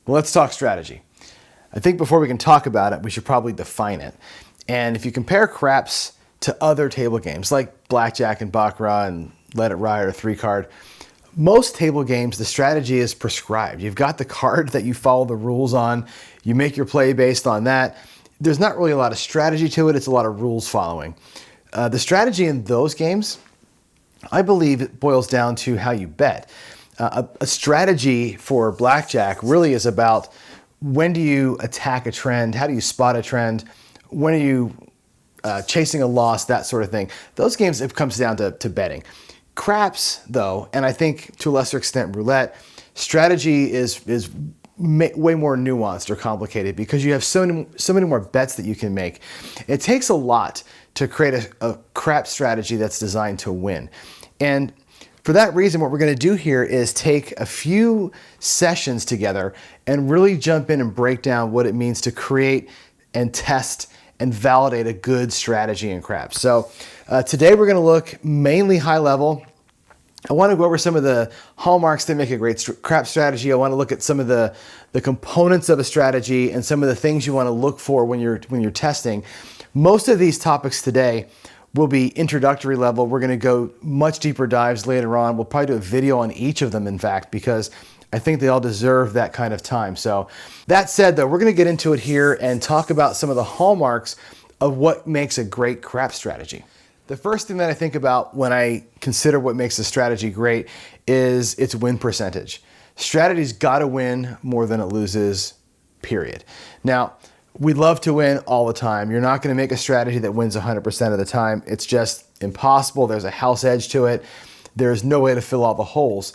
Well, let's talk strategy. I think before we can talk about it, we should probably define it. And if you compare craps to other table games like blackjack and baccarat and let it ride or three card, most table games, the strategy is prescribed. You've got the card that you follow the rules on. You make your play based on that. There's not really a lot of strategy to it. It's a lot of rules following. The strategy in those games, I believe it boils down to how you bet. A strategy for blackjack really is about when do you attack a trend, how do you spot a trend, when are you chasing a loss, that sort of thing. Those games, it comes down to betting. Craps, though, and I think to a lesser extent roulette, strategy is way more nuanced or complicated because you have so many more bets that you can make. It takes a lot to create a crap strategy that's designed to win. And for that reason, what we're going to do here is take a few sessions together and really jump in and break down what it means to create and test and validate a good strategy in craps. So today we're going to look mainly high level. I want to go over some of the hallmarks that make a great crap strategy. I want to look at some of the components of a strategy and some of the things you want to look for when you're testing. Most of these topics today will be introductory level. We're going to go much deeper dives later on. We'll probably do a video on each of them, in fact, because I think they all deserve that kind of time. So that said, though, we're going to get into it here and talk about some of the hallmarks of what makes a great crap strategy. The first thing that I think about when I consider what makes a strategy great is its win percentage. Strategy's got to win more than it loses, period. Now, we love to win all the time. You're not going to make a strategy that wins 100% of the time. It's just impossible. There's a house edge to it. There's no way to fill all the holes.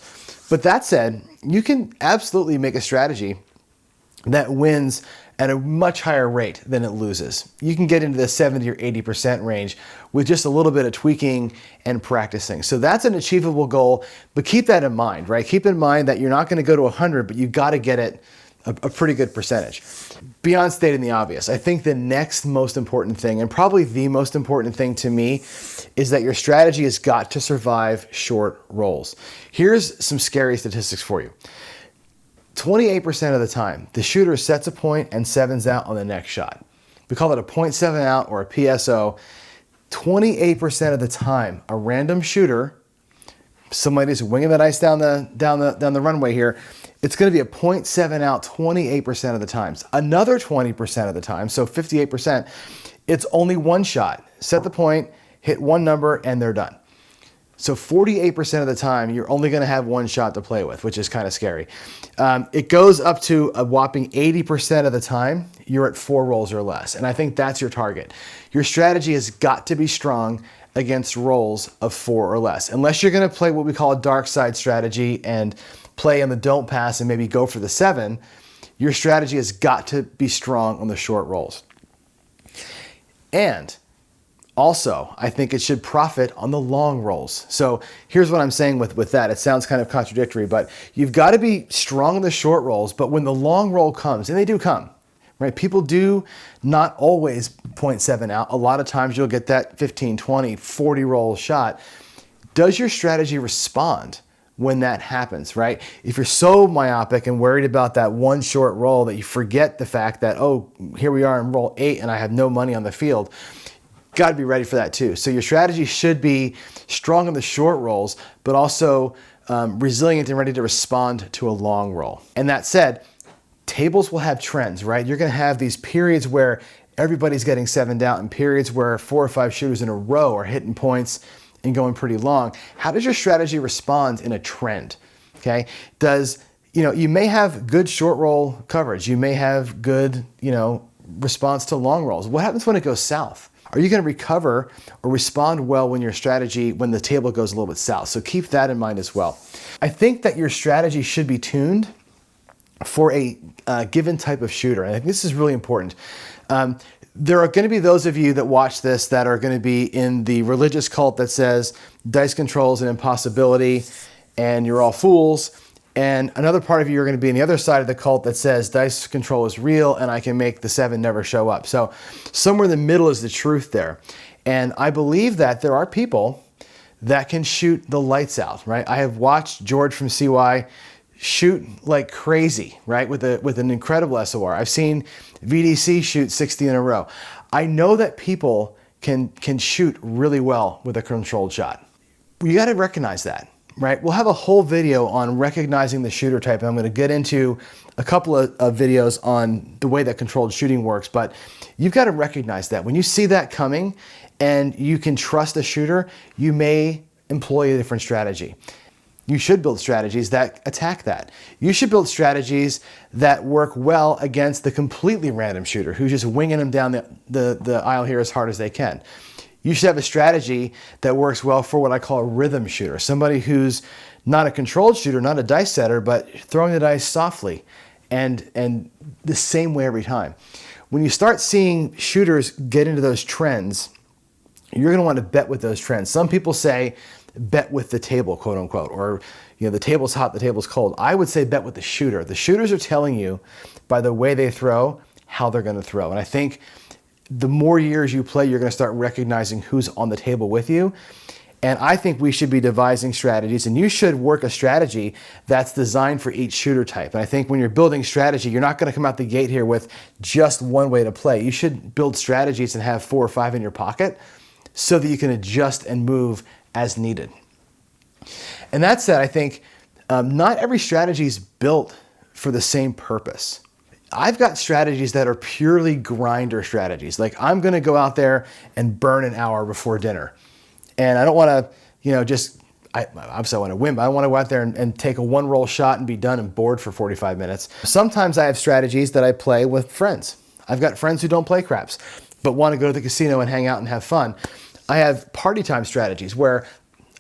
But that said, you can absolutely make a strategy that wins at a much higher rate than it loses. You can get into the 70 or 80% range with just a little bit of tweaking and practicing. So that's an achievable goal, but keep that in mind, right? Keep in mind that you're not going to go to 100, but you got to get it a pretty good percentage. Beyond stating the obvious, I think the next most important thing, and probably the most important thing to me, is that your strategy has got to survive short rolls. Here's some scary statistics for you. 28% of the time, the shooter sets a point and sevens out on the next shot. We call it a 0.7 out or a PSO. 28% of the time, a random shooter, somebody's winging the dice down the runway here, it's going to be a 0.7 out 28% of the times. Another 20% of the time, so 58%, it's only one shot. Set the point, hit one number, and they're done. So 48% of the time, you're only going to have one shot to play with, which is kind of scary. It goes up to a whopping 80% of the time, you're at 4 rolls or less. And I think that's your target. Your strategy has got to be strong against rolls of 4 or less. Unless you're going to play what we call a dark side strategy and play on the don't pass and maybe go for the 7, your strategy has got to be strong on the short rolls. And also, I think it should profit on the long rolls. So here's what I'm saying with that. It sounds kind of contradictory, but you've got to be strong in the short rolls, but when the long roll comes, and they do come, right? People do not always 0.7 out. A lot of times you'll get that 15, 20, 40 roll shot. Does your strategy respond when that happens, right? If you're so myopic and worried about that one short roll that you forget the fact that, oh, here we are in roll 8 and I have no money on the field, got to be ready for that too. So your strategy should be strong in the short rolls, but also resilient and ready to respond to a long roll. And that said, tables will have trends, right? You're going to have these periods where everybody's getting 7'd out and periods where 4 or 5 shooters in a row are hitting points and going pretty long. How does your strategy respond in a trend? Okay. You may have good short roll coverage. You may have good, response to long rolls. What happens when it goes south? Are you going to recover or respond well when the table goes a little bit south? So keep that in mind as well. I think that your strategy should be tuned for a given type of shooter. And I think this is really important. There are going to be those of you that watch this that are going to be in the religious cult that says dice control is an impossibility and you're all fools. And another part of you are going to be in the other side of the cult that says dice control is real and I can make the 7 never show up. So somewhere in the middle is the truth there. And I believe that there are people that can shoot the lights out, right? I have watched George from CY shoot like crazy, right? With an incredible SOR. I've seen VDC shoot 60 in a row. I know that people can shoot really well with a controlled shot. You got to recognize that, right? We'll have a whole video on recognizing the shooter type, and I'm going to get into a couple of videos on the way that controlled shooting works, but you've got to recognize that. When you see that coming and you can trust a shooter, you may employ a different strategy. You should build strategies that attack that. You should build strategies that work well against the completely random shooter who's just winging them down the aisle here as hard as they can. You should have a strategy that works well for what I call a rhythm shooter, somebody who's not a controlled shooter, not a dice setter, but throwing the dice softly and the same way every time. When you start seeing shooters get into those trends, you're going to want to bet with those trends. Some people say bet with the table, quote unquote, or the table's hot, the table's cold. I would say bet with the shooter. The shooters are telling you by the way they throw how they're going to throw. And I think the more years you play, you're going to start recognizing who's on the table with you. And I think we should be devising strategies, and you should work a strategy that's designed for each shooter type. And I think when you're building strategy, you're not going to come out the gate here with just one way to play. You should build strategies and have 4 or 5 in your pocket so that you can adjust and move as needed. And that said, I think not every strategy is built for the same purpose. I've got strategies that are purely grinder strategies. Like I'm going to go out there and burn an hour before dinner. And I don't want to, obviously I want to win, but I want to go out there and take a 1-roll shot and be done and bored for 45 minutes. Sometimes I have strategies that I play with friends. I've got friends who don't play craps, but want to go to the casino and hang out and have fun. I have party time strategies where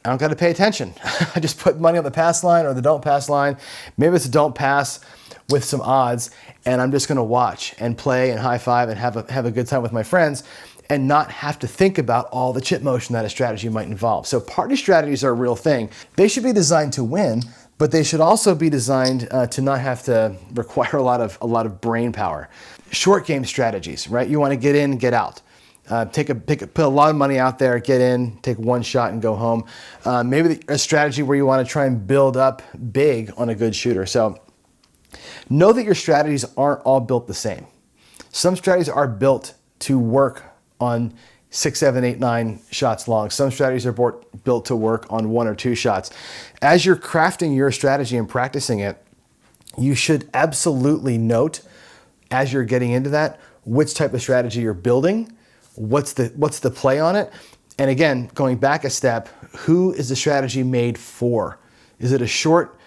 I don't got to pay attention. I just put money on the pass line or the don't pass line. Maybe it's a don't pass with some odds, and I'm just going to watch and play and high five and have a good time with my friends and not have to think about all the chip motion that a strategy might involve. So party strategies are a real thing. They should be designed to win, but they should also be designed to not have to require a lot of brain power. Short game strategies, right? You want to get in, get out. Put a lot of money out there, get in, take one shot and go home. Maybe a strategy where you want to try and build up big on a good shooter. So know that your strategies aren't all built the same. Some strategies are built to work on 6, 7, 8, 9 shots long. Some strategies are built to work on 1 or 2 shots. As you're crafting your strategy and practicing it, you should absolutely note as you're getting into that, which type of strategy you're building, what's the play on it, and again, going back a step, who is the strategy made for? Is it a short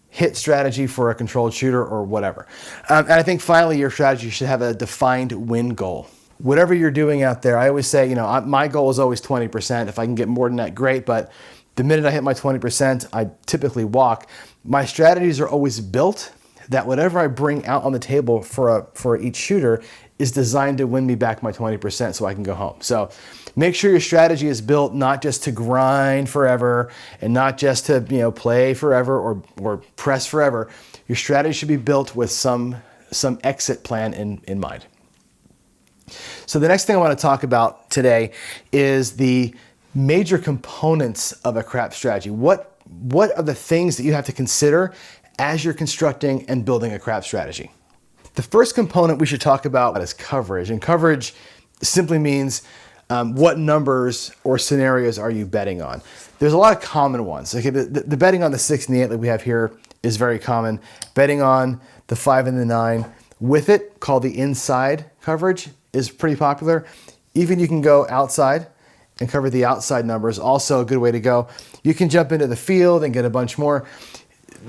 hit strategy for a controlled shooter or whatever? And I think finally your strategy should have a defined win goal. Whatever you're doing out there, I always say, my goal is always 20%. If I can get more than that, great, but the minute I hit my 20%, I typically walk. My strategies are always built that whatever I bring out on the table for each shooter is designed to win me back my 20% so I can go home. So make sure your strategy is built not just to grind forever and not just to play forever or press forever. Your strategy should be built with some exit plan in mind. So the next thing I want to talk about today is the major components of a crap strategy. What are the things that you have to consider as you're constructing and building a crap strategy? The first component we should talk about is coverage. And coverage simply means what numbers or scenarios are you betting on? There's a lot of common ones. Okay, the betting on the 6 and the 8 that we have here is very common. Betting on the 5 and the 9 with it, called the inside coverage, is pretty popular. Even you can go outside and cover the outside numbers, also a good way to go. You can jump into the field and get a bunch more.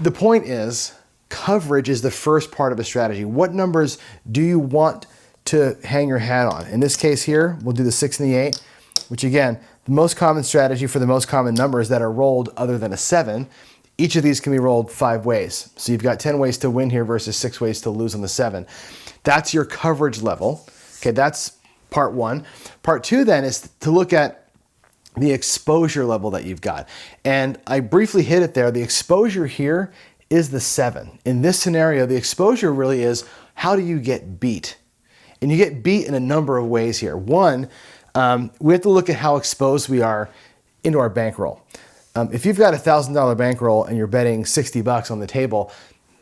The point is, coverage is the first part of a strategy. What numbers do you want to hang your hat on? In this case here, we'll do the 6 and the 8, which again, the most common strategy for the most common numbers that are rolled other than a 7. Each of these can be rolled 5 ways. So you've got 10 ways to win here versus 6 ways to lose on the 7. That's your coverage level. Okay, that's part 1. Part 2 then is to look at the exposure level that you've got. And I briefly hit it there. The exposure here is the 7. In this scenario, the exposure really is how do you get beat? And you get beat in a number of ways here. One, we have to look at how exposed we are into our bankroll. If you've got a $1,000 bankroll and you're betting $60 on the table,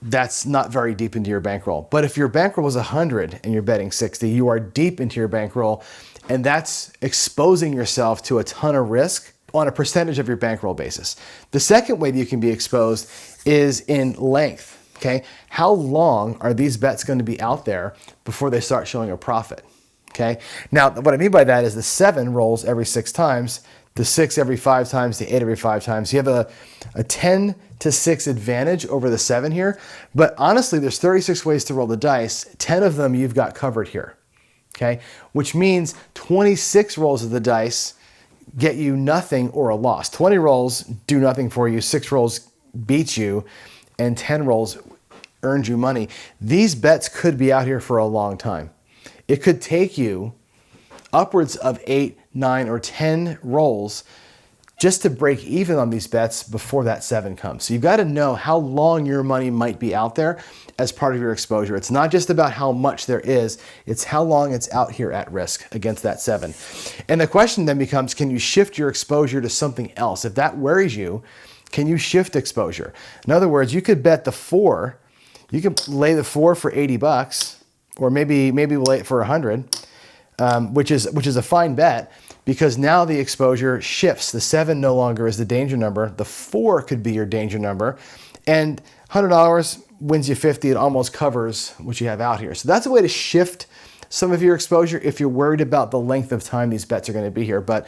that's not very deep into your bankroll. But if your bankroll was 100 and you're betting 60, you are deep into your bankroll, and that's exposing yourself to a ton of risk on a percentage of your bankroll basis. The second way that you can be exposed is in length, okay? How long are these bets going to be out there before they start showing a profit, okay? Now, what I mean by that is the 7 rolls every 6 times, the 6 every 5 times, the 8 every 5 times. You have a 10 to 6 advantage over the 7 here, but honestly, there's 36 ways to roll the dice. 10 of them you've got covered here, okay? Which means 26 rolls of the dice get you nothing or a loss. 20 rolls do nothing for you, 6 rolls beat you, and 10 rolls earned you money. These bets could be out here for a long time. It could take you upwards of 8, 9, or 10 rolls just to break even on these bets before that 7 comes. So you've got to know how long your money might be out there as part of your exposure. It's not just about how much there is, it's how long it's out here at risk against that 7. And the question then becomes, can you shift your exposure to something else? If that worries you, can you shift exposure? In other words, you could bet the 4, you could lay the 4 for 80 bucks, or maybe we'll lay it for 100, which is a fine bet, because now the exposure shifts. The 7 no longer is the danger number. The 4 could be your danger number, and $100 wins you 50. It almost covers what you have out here. So that's a way to shift some of your exposure if you're worried about the length of time these bets are going to be here. But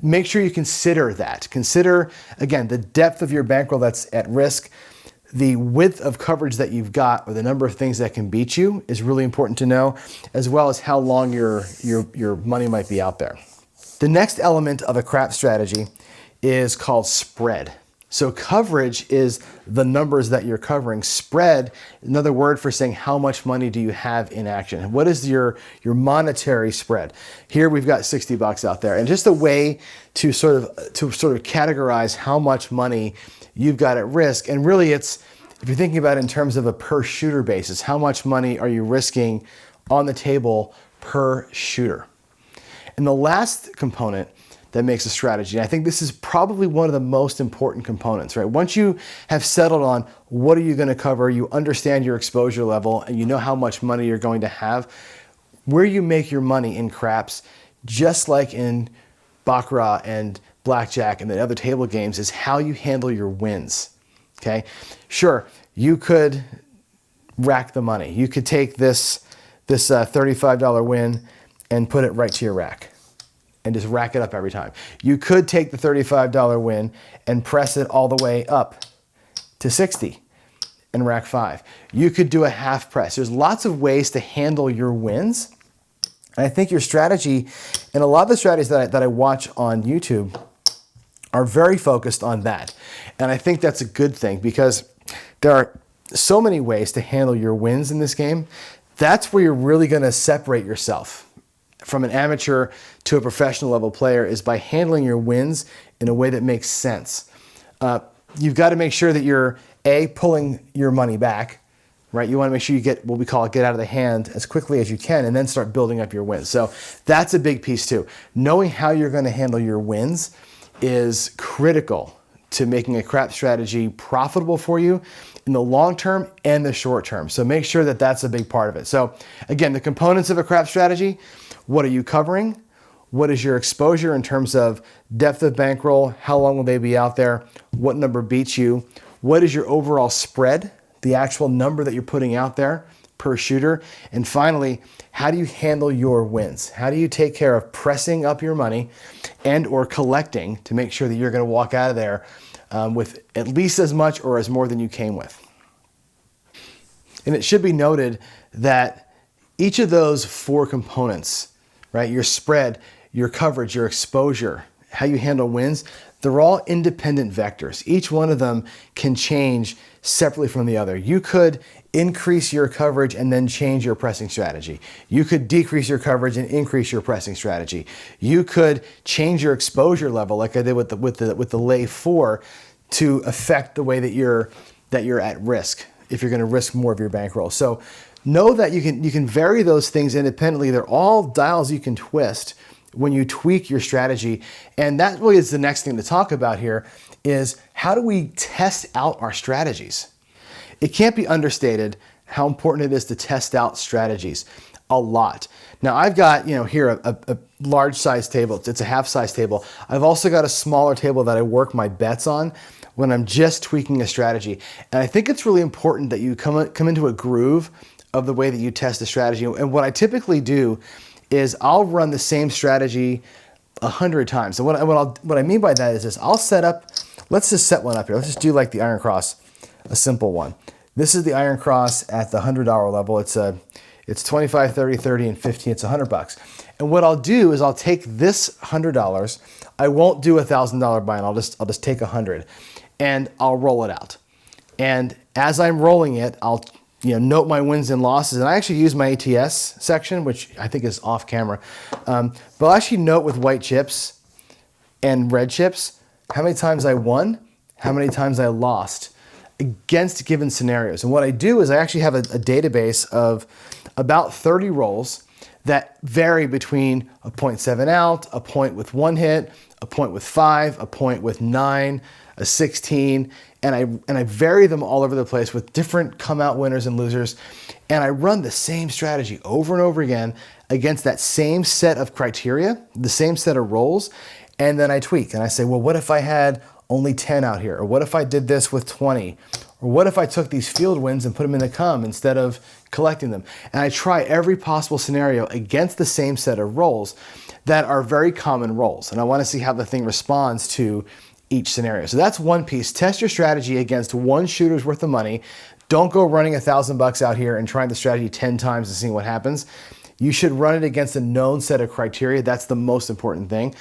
make sure you consider that. Consider, again, the depth of your bankroll that's at risk. The width of coverage that you've got, or the number of things that can beat you, is really important to know, as well as how long your money might be out there. The next element of a crap strategy is called spread. So coverage is the numbers that you're covering. Spread, another word for saying how much money do you have in action. What is your monetary spread? Here we've got 60 bucks out there, and just a way to sort of categorize how much money you've got at risk. And really, it's, if you're thinking about it in terms of a per shooter basis, how much money are you risking on the table per shooter? And the last component that makes a strategy, and I think this is probably one of the most important components, right? Once you have settled on what are you going to cover, you understand your exposure level, and you know how much money you're going to have, where you make your money in craps, just like in baccarat and blackjack and the other table games, is how you handle your wins, okay? Sure, you could rack the money. You could take this $35 win and put it right to your rack and just rack it up every time. You could take the $35 win and press it all the way up to 60 and rack 5. You could do a half press. There's lots of ways to handle your wins. And I think your strategy, and a lot of the strategies that I watch on YouTube, are very focused on that. And I think that's a good thing, because there are so many ways to handle your wins in this game. That's where you're really going to separate yourself from an amateur to a professional level player, is by handling your wins in a way that makes sense. You've got to make sure that you're pulling your money back, right? You want to make sure you get what we call get out of the hand as quickly as you can, and then start building up your wins. So that's a big piece too. Knowing how you're going to handle your wins is critical to making a crap strategy profitable for you in the long term and the short term. So make sure that that's a big part of it. So again, the components of a crap strategy: what are you covering? What is your exposure in terms of depth of bankroll? How long will they be out there? What number beats you? What is your overall spread, the actual number that you're putting out there per shooter? And finally, how do you handle your wins? How do you take care of pressing up your money and or collecting to make sure that you're going to walk out of there with at least as much or as more than you came with? And it should be noted that each of those 4 components, right, your spread, your coverage, your exposure, how you handle wins, they're all independent vectors. Each one of them can change separately from the other. You could increase your coverage and then change your pressing strategy. You could decrease your coverage and increase your pressing strategy. You could change your exposure level, like I did with the lay 4, to affect the way that you're at risk, if you're going to risk more of your bankroll. So know that you can vary those things independently. They're all dials you can twist when you tweak your strategy. And that really is the next thing to talk about here, is how do we test out our strategies? it can't be understated how important it is to test out strategies a lot. Now I've got, here a large size table. It's a half size table. I've also got a smaller table that I work my bets on when I'm just tweaking a strategy. And I think it's really important that you come into a groove of the way that you test a strategy. And what I typically do is I'll run the same strategy 100 times. So what I mean by that is this: I'll set up, let's just set one up here. Let's just do like the Iron Cross, a simple one. This is the Iron Cross at the $100 level. It's 25, 30, 30, and 15. It's $100. And what I'll do is I'll take this $100. I won't do $1,000 buy-in. I'll just take 100, and I'll roll it out. And as I'm rolling it, I'll note my wins and losses. And I actually use my ATS section, which I think is off camera. But I'll actually note with white chips and red chips how many times I won, how many times I lost against given scenarios. And what I do is I actually have a database of about 30 rolls that vary between a 0.7 out, a point with 1 hit, a point with 5, a point with 9, a 16, and I vary them all over the place with different come out winners and losers. And I run the same strategy over and over again against that same set of criteria, the same set of rolls. And then I tweak and I say, well, what if I had only 10 out here? Or what if I did this with 20? Or what if I took these field wins and put them in the come instead of collecting them? And I try every possible scenario against the same set of rolls that are very common rolls. And I want to see how the thing responds to each scenario. So that's one piece. Test your strategy against one shooter's worth of money. Don't go running $1,000 out here and trying the strategy 10 times and seeing what happens. You should run it against a known set of criteria. That's the most important thing.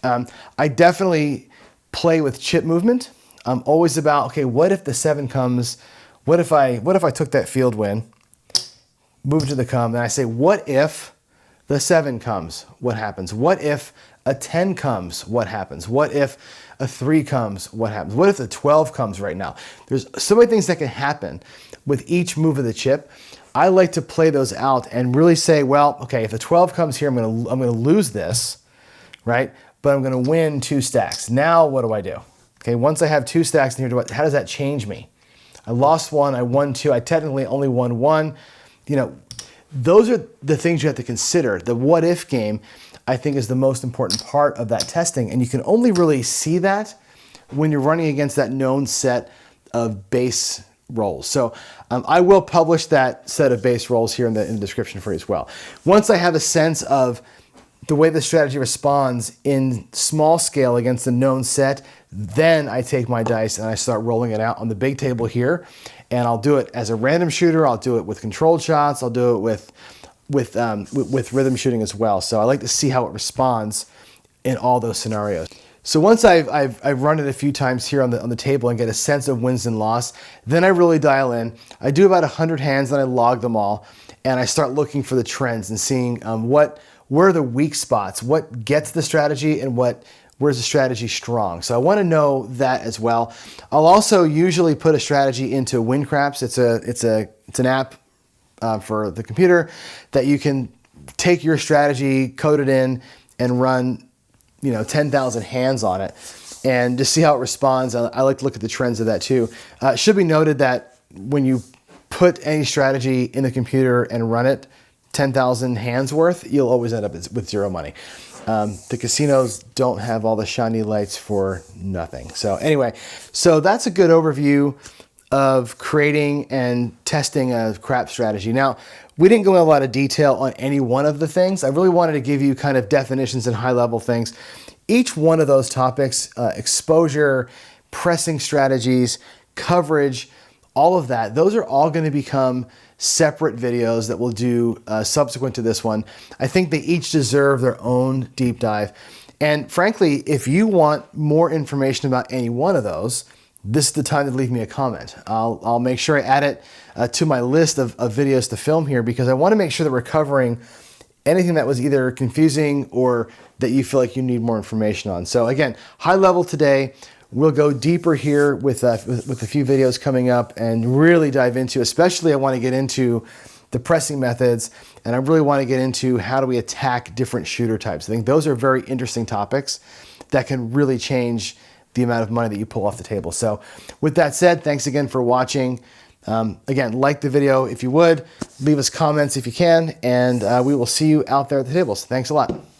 I definitely play with chip movement. I'm always about, okay, what if the 7 comes? What if I took that field win, move to the come, and I say, what if the 7 comes? What happens? What if a 10 comes? What happens? What if a 3 comes? What happens? What if the 12 comes right now? There's so many things that can happen with each move of the chip. I like to play those out and really say, well, okay, if the 12 comes here, I'm gonna lose this, right? But I'm gonna win 2 stacks. Now what do I do? Okay, once I have 2 stacks in here, how does that change me? I lost 1, I won 2, I technically only won 1. Those are the things you have to consider. The what if game, I think, is the most important part of that testing. And you can only really see that when you're running against that known set of base rolls. So I will publish that set of base rolls here in the description for you as well. Once I have a sense of the way the strategy responds in small scale against the known set, then I take my dice and I start rolling it out on the big table here. And I'll do it as a random shooter. I'll do it with controlled shots. I'll do it with rhythm shooting as well. So I like to see how it responds in all those scenarios. So once I've run it a few times here on the table and get a sense of wins and loss, then I really dial in. I do about 100 hands, then I log them all, and I start looking for the trends and seeing where are the weak spots, what gets the strategy, and where's the strategy strong. So I want to know that as well. I'll also usually put a strategy into WinCraps. It's an app for the computer that you can take your strategy, code it in, and run 10,000 hands on it and just see how it responds. I like to look at the trends of that too. It should be noted that when you put any strategy in the computer and run it 10,000 hands worth, you'll always end up with 0 money. The casinos don't have all the shiny lights for nothing. So anyway, so that's a good overview of creating and testing a crap strategy. Now, we didn't go into a lot of detail on any one of the things. I really wanted to give you kind of definitions and high level things. Each one of those topics, exposure, pressing strategies, coverage, all of that, those are all going to become separate videos that we'll do subsequent to this one. I think they each deserve their own deep dive. And frankly, if you want more information about any one of those, this is the time to leave me a comment. I'll make sure I add it to my list of videos to film here, because I want to make sure that we're covering anything that was either confusing or that you feel like you need more information on. So again, high level today. We'll go deeper here with a few videos coming up and really dive into, especially I want to get into the pressing methods, and I really want to get into how do we attack different shooter types. I think those are very interesting topics that can really change the amount of money that you pull off the table. So with that said, thanks again for watching. Again, like the video if you would, leave us comments if you can, and we will see you out there at the tables. Thanks a lot.